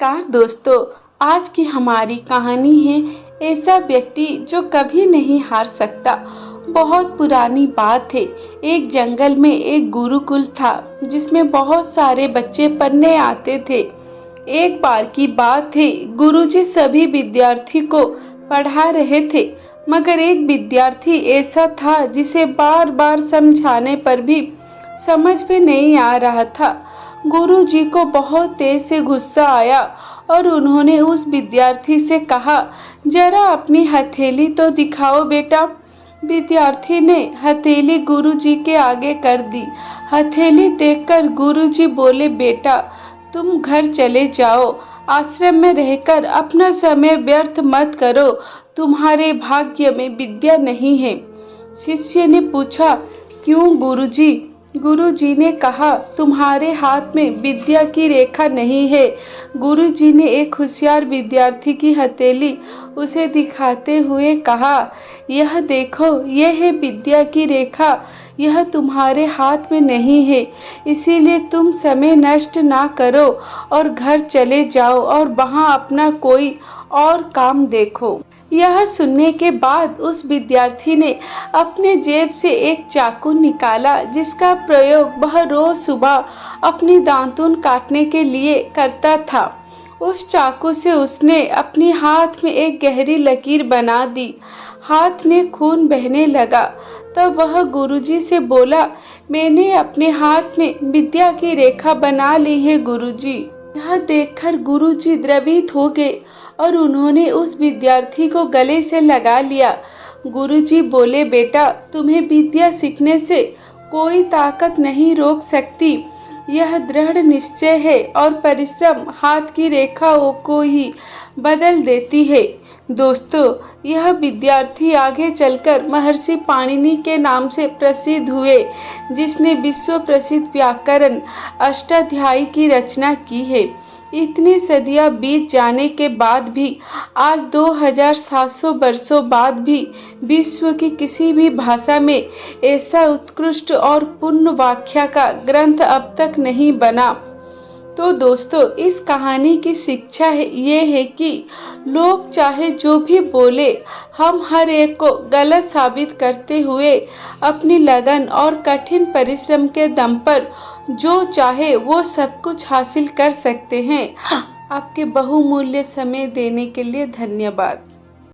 नमस्कार दोस्तों, आज की हमारी कहानी है ऐसा व्यक्ति जो कभी नहीं हार सकता। बहुत पुरानी बात है। एक जंगल में एक गुरुकुल था जिसमें बहुत सारे बच्चे पढ़ने आते थे। एक बार की बात है, गुरुजी सभी विद्यार्थी को पढ़ा रहे थे, मगर एक विद्यार्थी ऐसा था जिसे बार बार समझाने पर भी समझ में नहीं आ रहा था। गुरुजी को बहुत तेज से गुस्सा आया और उन्होंने उस विद्यार्थी से कहा, जरा अपनी हथेली तो दिखाओ बेटा। विद्यार्थी ने हथेली गुरुजी के आगे कर दी। हथेली देखकर गुरुजी बोले, बेटा तुम घर चले जाओ, आश्रम में रहकर अपना समय व्यर्थ मत करो, तुम्हारे भाग्य में विद्या नहीं है। शिष्य ने पूछा, क्यों गुरुजी? गुरुजी ने कहा, तुम्हारे हाथ में विद्या की रेखा नहीं है। गुरुजी ने एक होशियार विद्यार्थी की हथेली उसे दिखाते हुए कहा, यह देखो, यह है विद्या की रेखा, यह तुम्हारे हाथ में नहीं है, इसीलिए तुम समय नष्ट ना करो और घर चले जाओ और वहाँ अपना कोई और काम देखो। यह सुनने के बाद उस विद्यार्थी ने अपने जेब से एक चाकू निकाला जिसका प्रयोग वह रोज सुबह अपनी दातून काटने के लिए करता था। उस चाकू से उसने अपने हाथ में एक गहरी लकीर बना दी। हाथ में खून बहने लगा। तब वह गुरुजी से बोला, मैंने अपने हाथ में विद्या की रेखा बना ली है गुरुजी। यह देखकर गुरुजी द्रवित हो गए और उन्होंने उस विद्यार्थी को गले से लगा लिया। गुरुजी बोले, बेटा तुम्हें विद्या सीखने से कोई ताकत नहीं रोक सकती। यह दृढ़ निश्चय है और परिश्रम हाथ की रेखाओं को ही बदल देती है। दोस्तों, यह विद्यार्थी आगे चलकर महर्षि पाणिनि के नाम से प्रसिद्ध हुए, जिसने विश्व प्रसिद्ध व्याकरण अष्टाध्यायी की रचना की है। इतनी सदियां बीत जाने के बाद भी आज 2700 वर्षों बाद भी विश्व की किसी भी भाषा में ऐसा उत्कृष्ट और पूर्ण व्याख्या का ग्रंथ अब तक नहीं बना। तो दोस्तों, इस कहानी की शिक्षा ये है कि लोग चाहे जो भी बोले, हम हर एक को गलत साबित करते हुए अपनी लगन और कठिन परिश्रम के दम पर जो चाहे वो सब कुछ हासिल कर सकते हैं। आपके बहुमूल्य समय देने के लिए धन्यवाद।